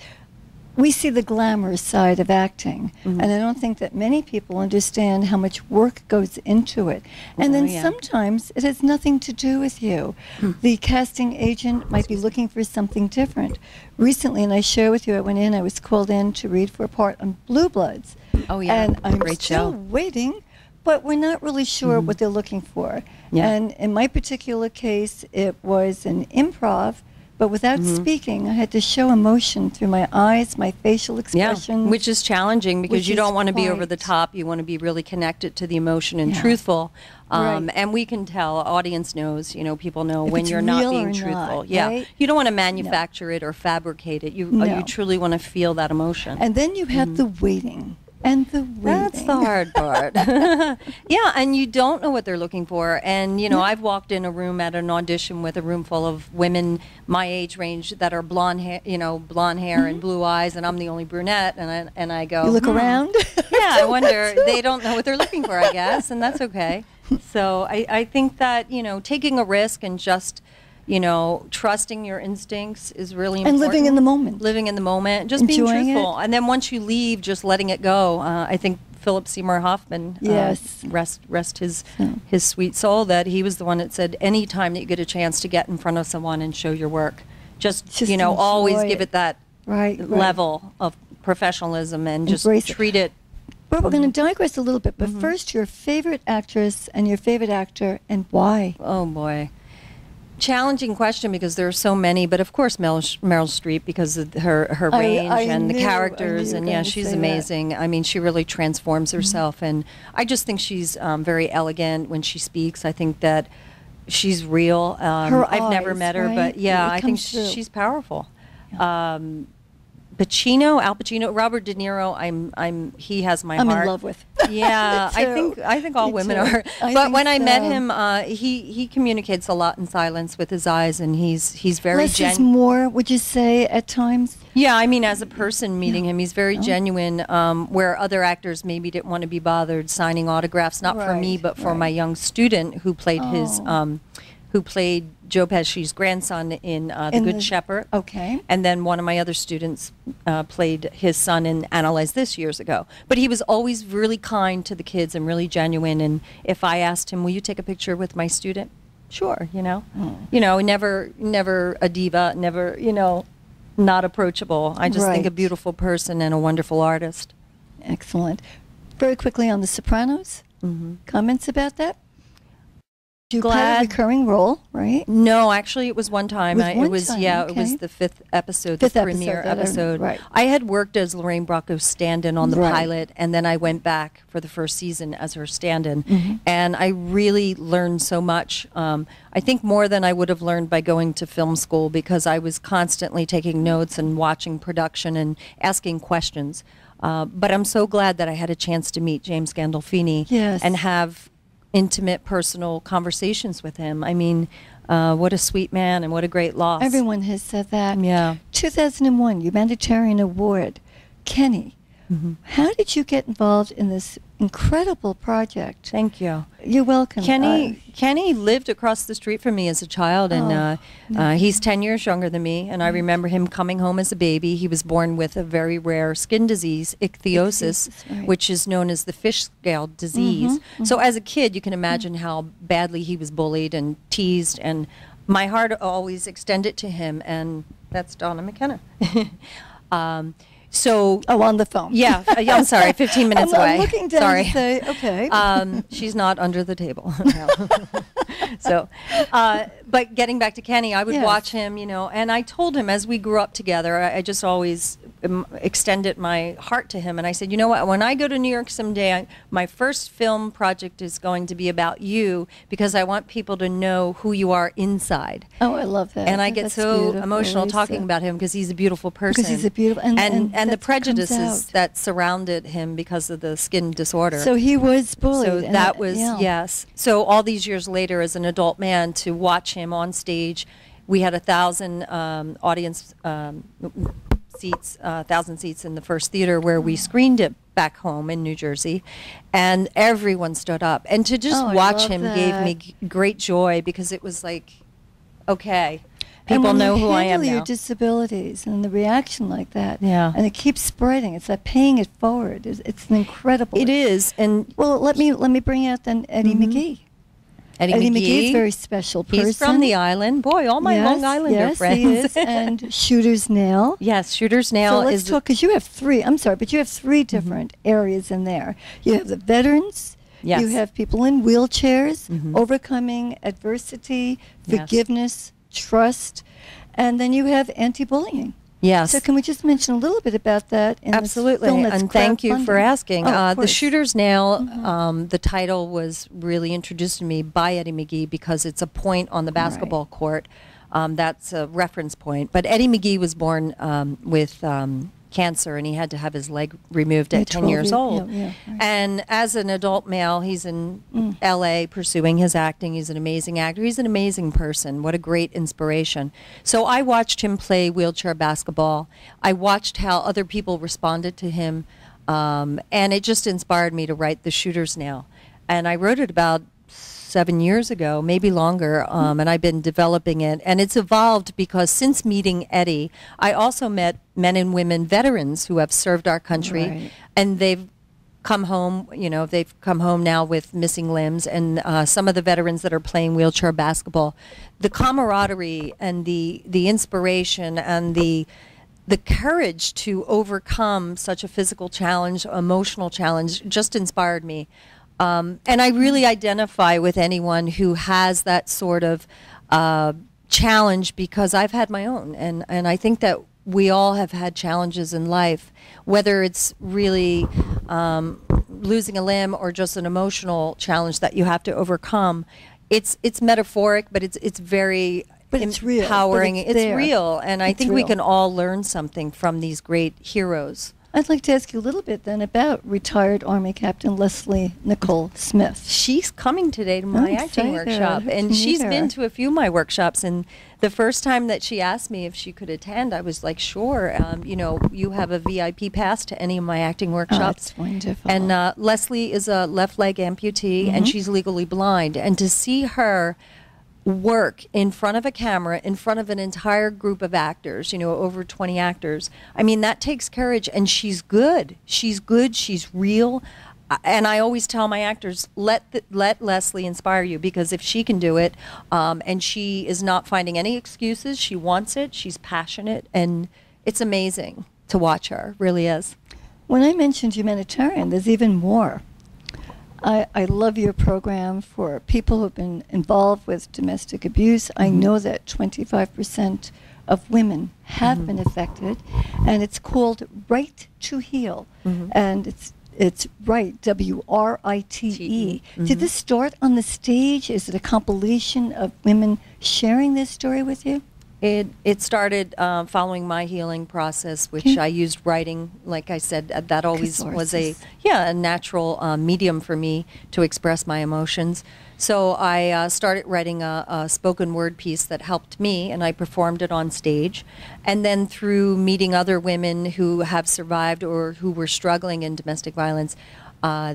We see the glamorous side of acting, and I don't think that many people understand how much work goes into it. And then sometimes it has nothing to do with you. The casting agent might be looking for something different. Recently, and I share with you, I was called in to read for a part on Blue Bloods. Oh, yeah. And I'm Great still show. waiting, but we're not really sure what they're looking for. Yeah. And in my particular case, it was an improv. But without speaking, I had to show emotion through my eyes, my facial expressions. Which is challenging because Which you is don't want to be over quite- the top. You want to be really connected to the emotion and truthful. Right. And we can tell, audience knows, you know, people know If when it's you're not real being or truthful. not, Yeah. right? You don't want to manufacture it or fabricate it. You No. truly want to feel that emotion. And then you have the waiting. And the waiting. That's the hard part. Yeah, and you don't know what they're looking for. And, you know, I've walked in a room at an audition with a room full of women my age range that are blonde hair, you know, blonde hair and blue eyes, and I'm the only brunette. And I go, You look around. yeah, I wonder, they don't know what they're looking for, I guess, and that's okay. So I think that, you know, taking a risk and just, you know, trusting your instincts is really important. And living in the moment. Living in the moment, just Enjoying being truthful. it. And then once you leave, just letting it go. I think Philip Seymour Hoffman, Yes. rest his sweet soul, that he was the one that said, any time that you get a chance to get in front of someone and show your work, just you know, always enjoy give it that right. level of professionalism and just Embrace it. treat it. But we're going to digress a little bit. But first, your favorite actress and your favorite actor, and why? Oh, boy. Challenging question because there are so many, but of course Meryl Streep because of her range and the characters, and yeah, she's amazing. I mean, she really transforms herself, and I just think she's very elegant when she speaks. I think that she's real. I've never eyes, met her, right? but yeah, It I think comes through. she's powerful. Al Pacino, Robert De Niro. He has my I'm heart. in love with. Yeah, Me too. I think all Me women too. are. I But think when I met so. him, he communicates a lot in silence with his eyes, and he's very Less is genuine. more, would you say, at times? Yeah, I mean, as a person meeting him, he's very genuine. Where other actors maybe didn't want to be bothered signing autographs, not for me, Right, but for right. my young student who played who played Joe Pesci's grandson in The Good Shepherd. Okay. And then one of my other students played his son in Analyze This years ago. But he was always really kind to the kids and really genuine. And if I asked him, will you take a picture with my student? Sure, you know. You know, never a diva, never, you know, not approachable. I just think a Right. beautiful person and a wonderful artist. Excellent. Very quickly on The Sopranos. Comments about that? You had a Glad- recurring role, right? No, actually, it was one time. It was one time, It was okay. the fifth episode, Fifth the episode, premiere that I- episode. right. I had worked as Lorraine Bracco's stand-in on the Right. pilot, and then I went back for the first season as her stand-in, Mm-hmm. and I really learned so much. I think more than I would have learned by going to film school, because I was constantly taking notes and watching production and asking questions. But I'm so glad that I had a chance to meet James Gandolfini Yes. and have intimate, personal conversations with him. I mean, what a sweet man and what a great loss. Everyone has said that. Yeah. 2001 Humanitarian Award. Kenny, how did you get involved in this incredible project? Thank you. You're welcome. Kenny lived across the street from me as a child, and he's 10 years younger than me, and I remember him coming home as a baby. He was born with a very rare skin disease, ichthyosis, Right. which is known as the fish scale disease. So as a kid, you can imagine how badly he was bullied and teased, and my heart always extended to him, and that's Donna McKenna. So on the phone. yeah, I'm sorry, 15 minutes away. I'm looking down sorry. to say, okay. She's not under the table. No. So, but getting back to Kenny, I would Yes. watch him, you know, and I told him as we grew up together, I just always extended my heart to him, and I said, you know what, when I go to New York someday, my first film project is going to be about you, because I want people to know who you are inside. Oh, I love that. And I get so emotional talking about him, because he's a beautiful person. Because he's a beautiful, and the prejudices that surrounded him because of the skin disorder. So he was bullied. So that was, yes. So all these years later, as an adult man, to watch him on stage, we had 1,000 audience seats, 1,000 seats in the first theater where we screened it back home in New Jersey, and everyone stood up. And to just watch him gave me great joy, because it was like, okay, people know who I am now. Your disabilities and the reaction like that, yeah, and it keeps spreading. It's like paying it forward. It's an incredible. It is, and well, let me bring out then Eddie McGee. Eddie McGee is a very special person. He's from the island. Boy, all my Long Islander friends. Yes, he is. And Shooter's Nail. Yes, Shooter's Nail so let's talk, because you have three, I'm sorry, but you have three different areas in there. You have the veterans. Yes. You have people in wheelchairs, overcoming adversity, forgiveness, trust, and then you have anti-bullying. Yes. So can we just mention a little bit about that? Absolutely, and thank you for asking. The Shooter's Nail, the title was really introduced to me by Eddie McGee, because it's a point on the basketball court. That's a reference point. But Eddie McGee was born with cancer, and he had to have his leg removed at 10 years old. And as an adult male, he's in LA pursuing his acting. He's an amazing actor. He's an amazing person. What a great inspiration. So I watched him play wheelchair basketball. I watched how other people responded to him, and it just inspired me to write The Shooter's Nail. And I wrote it about 7 years ago, maybe longer, and I've been developing it. And it's evolved because since meeting Eddie, I also met men and women veterans who have served our country, and they've come home, you know, they've come home now with missing limbs, and some of the veterans that are playing wheelchair basketball. The camaraderie and the inspiration and the courage to overcome such a physical challenge, emotional challenge, just inspired me. And I really identify with anyone who has that sort of challenge, because I've had my own, and I think that we all have had challenges in life, whether it's really losing a limb or just an emotional challenge that you have to overcome. It's metaphoric, but it's very empowering. It's real, and I think we can all learn something from these great heroes. I'd like to ask you a little bit then about retired Army Captain Leslie Nicole Smith. She's coming today to my acting workshop, and she's been to a few of my workshops. And the first time that she asked me if she could attend, I was like, sure. You know, you have a VIP pass to any of my acting workshops. Oh, that's wonderful. And Leslie is a left leg amputee, and she's legally blind. And to see her work in front of a camera, in front of an entire group of actors, you know, over 20 actors. I mean, that takes courage, and she's good. She's good, she's real. And I always tell my actors, let Leslie inspire you, because if she can do it, and she is not finding any excuses, she wants it, she's passionate, and it's amazing to watch her, really is. When I mentioned humanitarian, there's even more. I love your program for people who have been involved with domestic abuse. I know that 25% of women have been affected, and it's called Right to Heal, and it's Right, W-R-I-T-E. Did this start on the stage? Is it a compilation of women sharing this story with you? It started following my healing process, which I used writing. Like I said, that always was a natural medium for me to express my emotions. So I started writing a spoken word piece that helped me, and I performed it on stage. And then through meeting other women who have survived or who were struggling in domestic violence,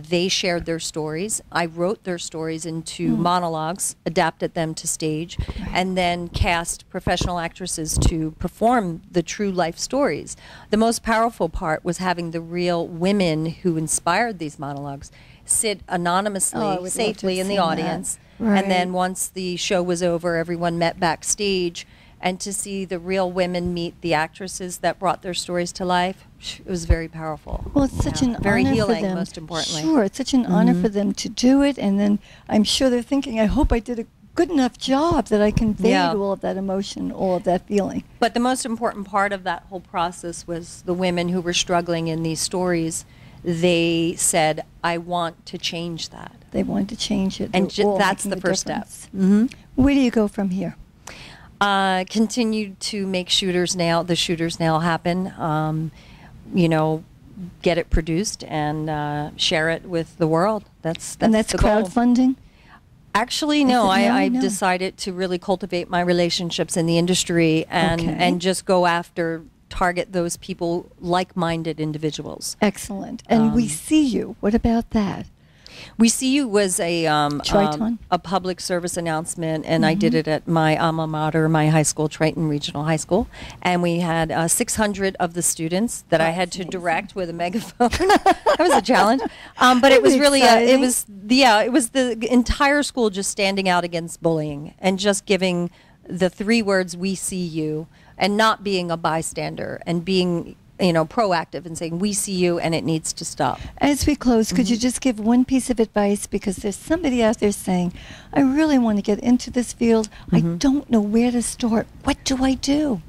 they shared their stories. I wrote their stories into monologues, adapted them to stage, and then cast professional actresses to perform the true life stories. The most powerful part was having the real women who inspired these monologues sit anonymously, safely in the audience. And then once the show was over, everyone met backstage, and to see the real women meet the actresses that brought their stories to life, it was very powerful. Well, it's such an very honor healing, for them. most importantly. Sure, it's such an honor for them to do it, and then I'm sure they're thinking, I hope I did a good enough job that I conveyed Yeah. all of that emotion, all of that feeling. But the most important part of that whole process was the women who were struggling in these stories. They said, I want to change that. They wanted to change it. And They're all that's making the a first step. difference. Where do you go from here? Continue to make the shooters now happen. You know, get it produced and share it with the world. That's And that's the goal. crowdfunding? Actually, no. Is it? No, I've no. decided to really cultivate my relationships in the industry and Okay. and just go after, target those people, like-minded individuals. Excellent. And we see you. What about that? We See You was Triton? a public service announcement, and I did it at my alma mater, my high school, Triton Regional High School, and we had 600 of the students that I had to direct with a megaphone. That was a challenge, but it was really it was the entire school just standing out against bullying and just giving the 3 words "We see you" and not being a bystander and being, you know, proactive and saying, we see you and it needs to stop. As we close, could you just give one piece of advice? Because there's somebody out there saying, I really want to get into this field. I don't know where to start. What do I do?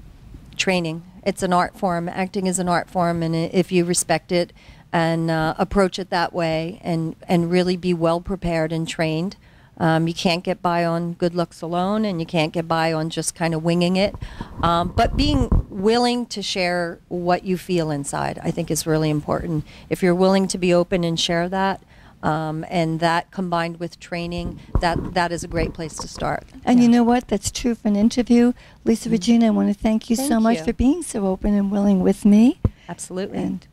Training. It's an art form. Acting is an art form, and if you respect it and approach it that way and really be well prepared and trained, you can't get by on good looks alone, and you can't get by on just kind of winging it. But being willing to share what you feel inside, I think, is really important. If you're willing to be open and share that, and that combined with training, that is a great place to start. And you know what? That's true for an interview. Lisa Regina, I want to thank you so Thank much you. for being so open and willing with me. Absolutely. And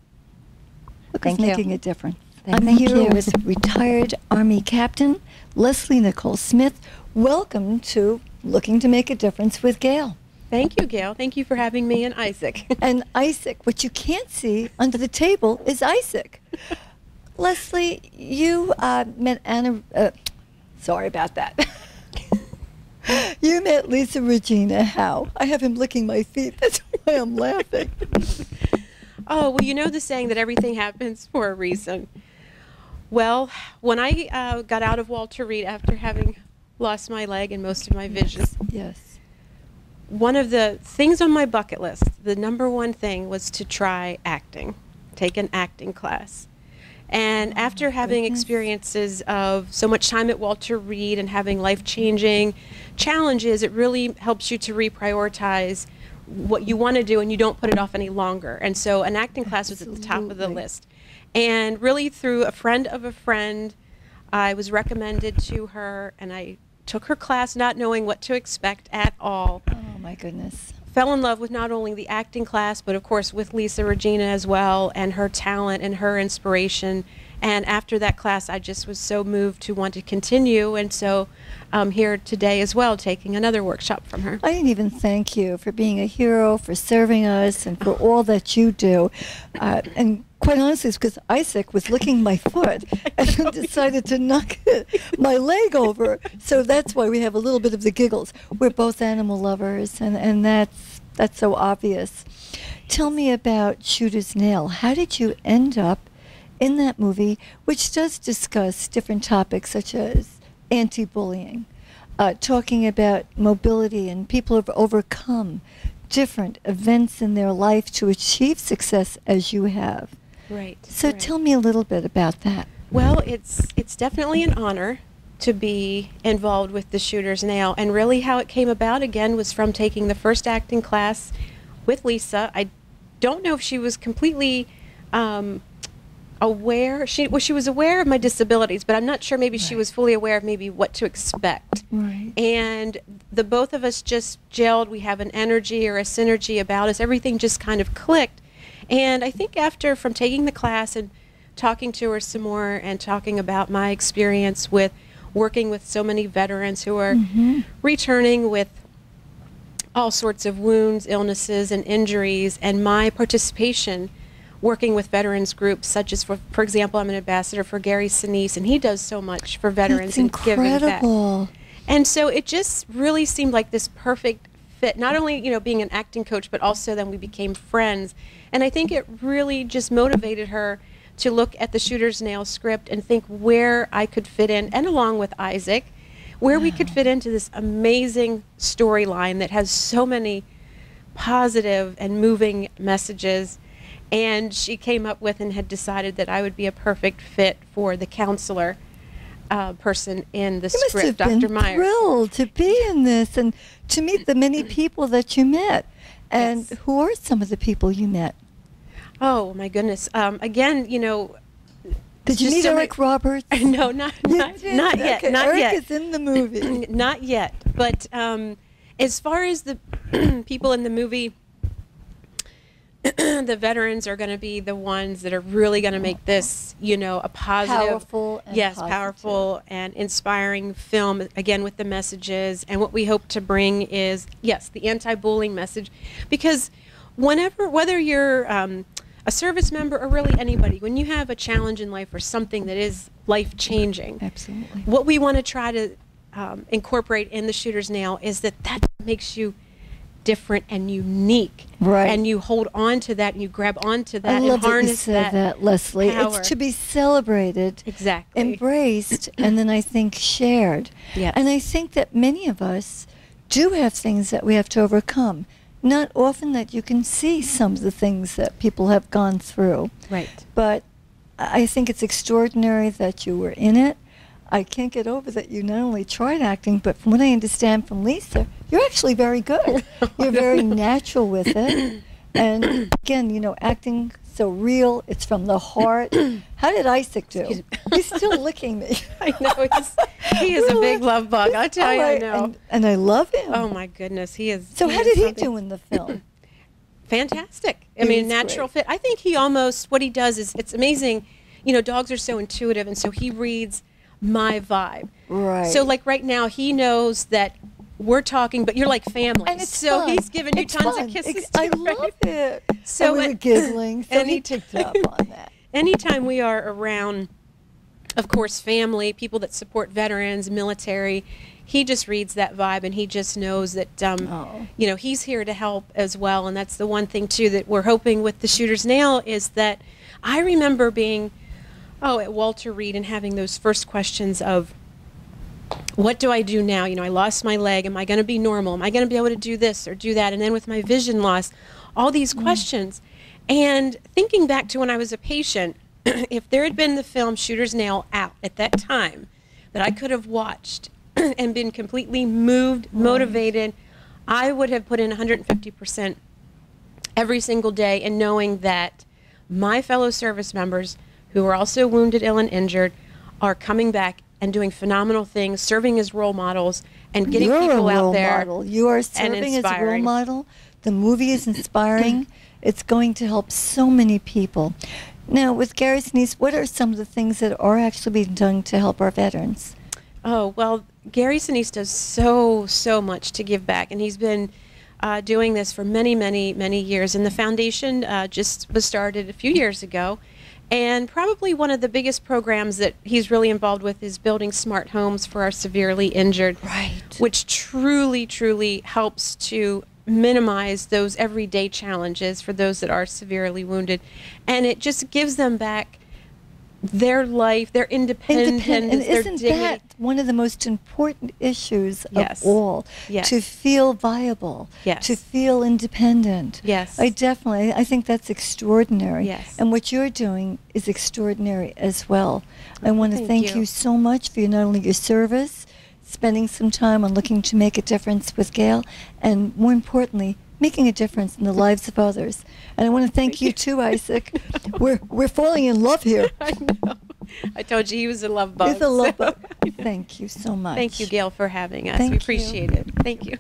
look, Thank it's you. making a difference. Thank I'm you. here with retired Army Captain Leslie Nicole Smith. Welcome to Looking to Make a Difference with Gail. Thank you, Gail. Thank you for having me and Isaac. And Isaac, what you can't see under the table is Isaac. Leslie, you met Anna. Sorry about that. You met Lisa Regina. How? I have him licking my feet. That's why I'm laughing. Oh, well, you know the saying that everything happens for a reason. Well, when I got out of Walter Reed after having lost my leg and most of my vision, Yes. one of the things on my bucket list, the #1 thing, was to try acting, take an acting class. And after having goodness. experiences of so much time at Walter Reed and having life-changing challenges, it really helps you to reprioritize what you want to do, and you don't put it off any longer. And so an acting class was at the top of the Absolutely. list. And really through a friend of a friend, I was recommended to her, and I took her class not knowing what to expect at all. Oh, my goodness. Fell in love with not only the acting class, but of course with Lisa Regina as well, and her talent and her inspiration. And after that class, I just was so moved to want to continue. And so I'm here today as well, taking another workshop from her. I didn't even thank you for being a hero, for serving us, and for all that you do. And quite honestly, it's because Isaac was licking my foot and then decided to knock my leg over. So that's why we have a little bit of the giggles. We're both animal lovers, and that's so obvious. Tell me about Shooter's Nail. How did you end up in that movie, which does discuss different topics such as anti-bullying, talking about mobility, and people have overcome different events in their life to achieve success as you have. Right. So right. tell me a little bit about that. Well, it's definitely an honor to be involved with the Shooter's Nail, and really how it came about again was from taking the first acting class with Lisa. I don't know if she was completely aware. She was aware of my disabilities, but I'm not sure maybe she was fully aware of maybe what to expect. Right. And the both of us just gelled. We have an energy or a synergy about us. Everything just kind of clicked. And I think from taking the class and talking to her some more and talking about my experience with working with so many veterans who are returning with all sorts of wounds, illnesses, and injuries, and my participation working with veterans groups such as, for example, I'm an ambassador for Gary Sinise, and he does so much for veterans That's and giving back. incredible. And so it just really seemed like this perfect fit, not only, you know, being an acting coach, but also then we became friends. And I think it really just motivated her to look at the Shooter's Nail script and think where I could fit in, and along with Isaac, where we could fit into this amazing storyline that has so many positive and moving messages. And she came up with and had decided that I would be a perfect fit for the counselor person in the You script, must have Dr. been Myers. thrilled to be in this and to meet the many people that you met. And Yes. who are some of the people you met? Oh my goodness! Again, you know, Did you just meet so Eric Roberts? No, not yet. Okay, Not Eric yet. is in the movie. Not yet. But as far as the people in the movie, the veterans are going to be the ones that are really going to make this, you know, a positive, Powerful and yes, positive. powerful and inspiring film. Again, with the messages, and what we hope to bring is, yes, the anti-bullying message, because whether you're a service member or really anybody, when you have a challenge in life or something that is life-changing, Absolutely. what we want to try to incorporate in the Shooter's Nail is that makes you different and unique. Right. And you hold on to that and you grab onto that I love and that you harness said that, Leslie. power. It's to be celebrated, Exactly. embraced, and then I think shared. Yes. And I think that many of us do have things that we have to overcome. Not often that you can see some of the things that people have gone through. Right. But I think it's extraordinary that you were in it. I can't get over that you not only tried acting, but from what I understand from Lisa, you're actually very good. You're very natural with it. And again, you know, acting so real, it's from the heart. How did Isaac do? He's still licking me. I know. He is a big love bug. I tell you, I know. And I love him. Oh my goodness, he is. So he how is did he something do in the film? Fantastic. I He mean, was natural great. fit. I think he almost, what he does is, it's amazing. You know, dogs are so intuitive, and so he reads my vibe. Right. So like right now, he knows that we're talking, but you're like family. And it's so fun. he's giving you It's tons fun. of kisses. I too, right? love it. So and we were giggling, so he any- picked up on that. Anytime we are around, of course, family, people that support veterans, military, he just reads that vibe, and he just knows that, you know, he's here to help as well. And that's the one thing, too, that we're hoping with the Shooter's Nail is that I remember being, at Walter Reed and having those first questions of, what do I do now? You know, I lost my leg. Am I going to be normal? Am I going to be able to do this or do that? And then with my vision loss, all these questions. And thinking back to when I was a patient, if there had been the film Shooter's Nail out at that time that I could have watched and been completely moved, motivated, I would have put in 150% every single day, and knowing that my fellow service members who are also wounded, ill, and injured are coming back and doing phenomenal things, serving as role models, and getting You're people a role out there. model. You are and serving as a role inspiring. model. The movie is inspiring. It's going to help so many people. Now, with Gary Sinise, what are some of the things that are actually being done to help our veterans? Oh, well, Gary Sinise does so much to give back, and he's been doing this for many years. And the foundation just was started a few years ago. And probably one of the biggest programs that he's really involved with is building smart homes for our severely injured, Right. which truly helps to minimize those everyday challenges for those that are severely wounded. And it just gives them back their life, their independence, And their isn't dignity. that one of the most important issues Yes. of all? Yes. To feel viable, Yes. to feel independent. Yes. I think that's extraordinary. Yes. And what you're doing is extraordinary as well. I want to Thank thank you. you so much for not only your service, spending some time on looking to make a difference with Gail, and more importantly, making a difference in the lives of others. And I want to thank you too, Isaac. We're falling in love here. I know. I told you he was a love bug. It's a love so- bug. Thank you so much. Thank you, Gail, for having us. Thank We you. appreciate it. Thank you.